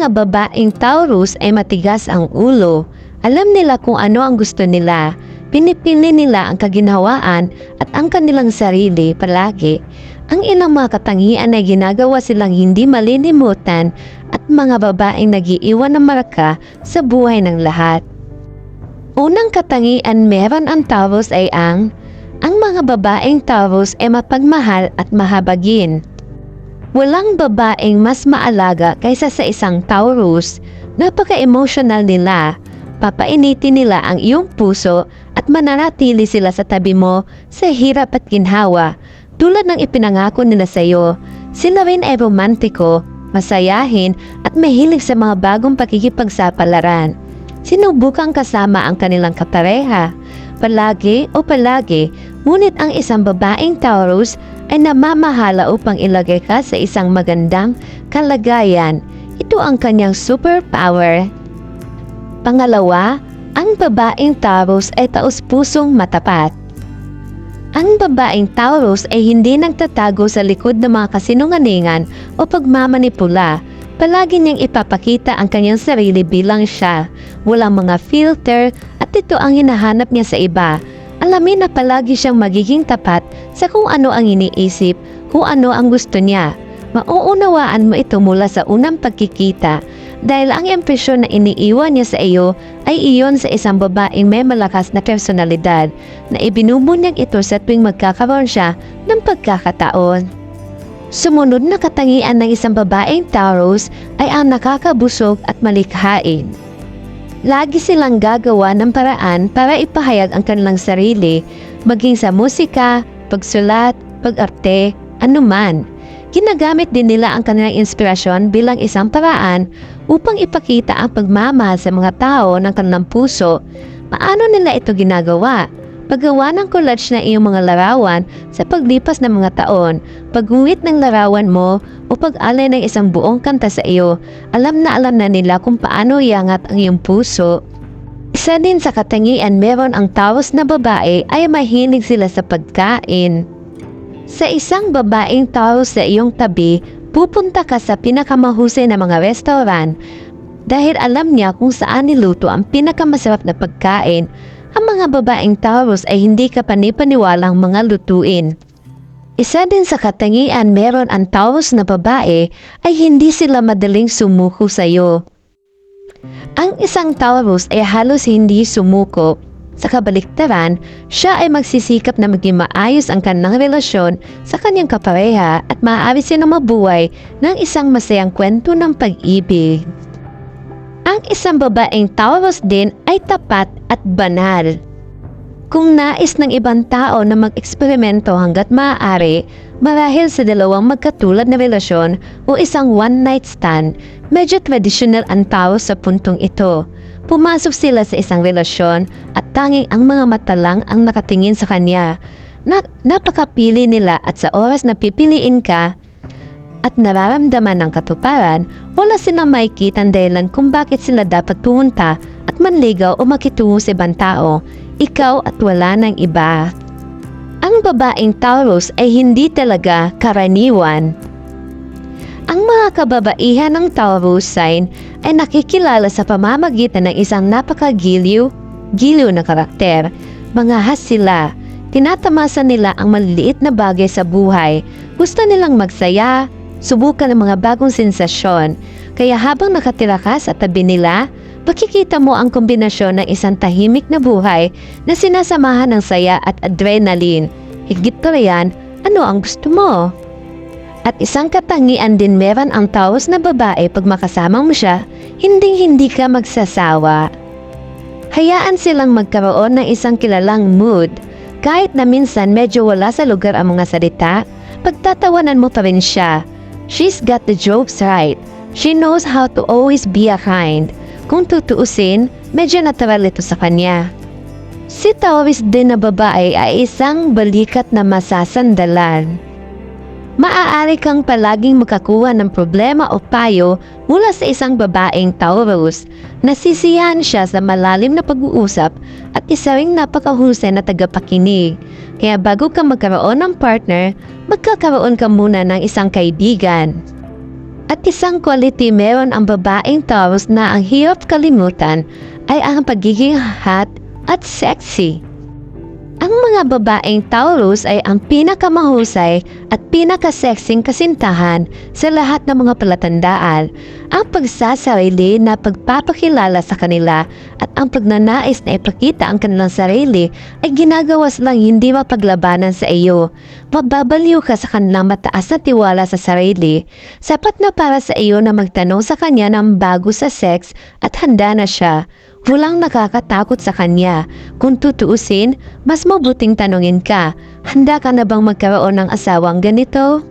mga babaeng Taurus ay matigas ang ulo. Alam nila kung ano ang gusto nila. Pinipili nila ang kaginhawaan at ang kanilang sarili palagi. Ang ilang mga katangian ay ginagawa silang hindi malilimutan at mga babaeng nag-iiwan ng marka sa buhay ng lahat. Unang katangian meron ang Taurus ay ang mga babaeng Taurus ay mapagmahal at mahabagin. Walang babaeng mas maalaga kaysa sa isang Taurus. Napaka-emotional nila. Papainitin nila ang iyong puso at mananatili sila sa tabi mo sa hirap at ginhawa. Tulad ng ipinangako nila sa iyo, sila rin ay romantiko, masayahin at mahilig sa mga bagong pakikipagsapalaran. Sinubukang kasama ang kanilang kapareha, palagi, ngunit ang isang babaeng Taurus ay namamahala upang ilagay ka sa isang magandang kalagayan. Ito ang kanyang superpower. Pangalawa, ang babaeng Taurus ay taos-pusong matapat. Ang babaeng Taurus ay hindi nagtatago sa likod ng mga kasinungalingan o pagmamanipula. Palagi niyang ipapakita ang kanyang sarili bilang siya. Walang mga filter at ito ang hinahanap niya sa iba. Alamin na palagi siyang magiging tapat sa kung ano ang iniisip, kung ano ang gusto niya. Mauunawaan mo ito mula sa unang pagkikita. Dahil ang impresyon na iniiwan niya sa iyo ay iyon sa isang babaeng may malakas na personalidad na ibinubunyag ito sa tuwing magkakaroon siya ng pagkakataon. Sumunod na katangian ng isang babaeng Taurus ay ang nakakabusog at malikhain. Lagi silang gagawa ng paraan para ipahayag ang kanilang sarili, maging sa musika, pagsulat, pag-arte, anuman. Ginagamit din nila ang kanilang inspirasyon bilang isang paraan upang ipakita ang pagmamahal sa mga tao ng kanilang puso. Paano nila ito ginagawa? Paggawa ng collage na iyong mga larawan sa paglipas ng mga taon, pagguhit ng larawan mo o pag-alay ng isang buong kanta sa iyo, alam na nila kung paano iangat ang iyong puso. Isa din sa katangian meron ang Taurus na babae ay mahilig sila sa pagkain. Sa isang babaeng Taurus sa iyong tabi, pupunta ka sa pinakamahusay na mga restaurant dahil alam niya kung saan niluto ang pinakamasarap na pagkain. Ang mga babaeng Taurus ay hindi ka panipaniwalang mga lutuin. Isa din sa katangian meron ang Taurus na babae ay hindi sila madaling sumuko sa iyo. Ang isang Taurus ay halos hindi sumuko. Sa kabaliktaran, siya ay magsisikap na maging maayos ang kanilang relasyon sa kanyang kapareha at maaari silang mabuhay ng isang masayang kwento ng pag-ibig. Ang isang babaeng Taurus din ay tapat at banal. Kung nais ng ibang tao na mag-eksperimento hanggat maaari, marahil sa dalawang magkatulad na relasyon o isang one-night stand, medyo tradisyonal ang Taurus sa puntong ito. Pumasok sila sa isang relasyon at tanging ang mga mata lang ang nakatingin sa kanya. Napakapili nila at sa oras na pipiliin ka at nararamdaman ng katuparan, wala silang makikitang dahilan kung bakit sila dapat pumunta at manligaw o makitungo sa ibang tao. Ikaw at wala ng iba. Ang babaeng Taurus ay hindi talaga karaniwan. Ang mga kababaihan ng Taurus sign ay nakikilala sa pamamagitan ng isang napakagiliw na karakter. Mangahas sila. Tinatamasa nila ang maliliit na bagay sa buhay. Gusto nilang magsaya, subukan ng mga bagong sensasyon. Kaya habang nakatira ka sa tabi nila, makikita mo ang kombinasyon ng isang tahimik na buhay na sinasamahan ng saya at adrenaline. Higit pa riyan, ano ang gusto mo? At isang katangian din meron ang Taurus na babae pag makasama mo siya, hindi ka magsasawa. Hayaan silang magkaroon ng isang kilalang mood. Kahit na minsan medyo wala sa lugar ang mga salita, pagtatawanan mo pa rin siya. She's got the jokes right. She knows how to always be a kind. Kung tutuusin, medyo natural ito sa kanya. Si Taurus din na babae ay isang balikat na masasandalan. Maaari kang palaging makakuha ng problema o payo mula sa isang babaeng Taurus. Nasisiyahan siya sa malalim na pag-uusap at isa ring napakahusay na tagapakinig. Kaya bago ka magkaroon ng partner, magkakaroon ka muna ng isang kaibigan. At isang quality meron ang babaeng Taurus na ang hirap kalimutan ay ang pagiging hot at sexy. Ang mga babaeng Taurus ay ang pinakamahusay at pinakasexing kasintahan sa lahat ng mga palatandaan. Ang pagsasarili na pagpapakilala sa kanila at ang pagnanais na ipakita ang kanilang sarili ay ginagawa silang hindi mapaglabanan sa iyo. Mababaliw ka sa kanilang mataas na tiwala sa sarili. Sapat na para sa iyo na magtanong sa kanya ng bago sa sex at handa na siya. Walang nakakatakot sa kanya. Kung tutuusin, mas mabuting tanungin ka, handa ka na bang magkaroon ng asawang ganito?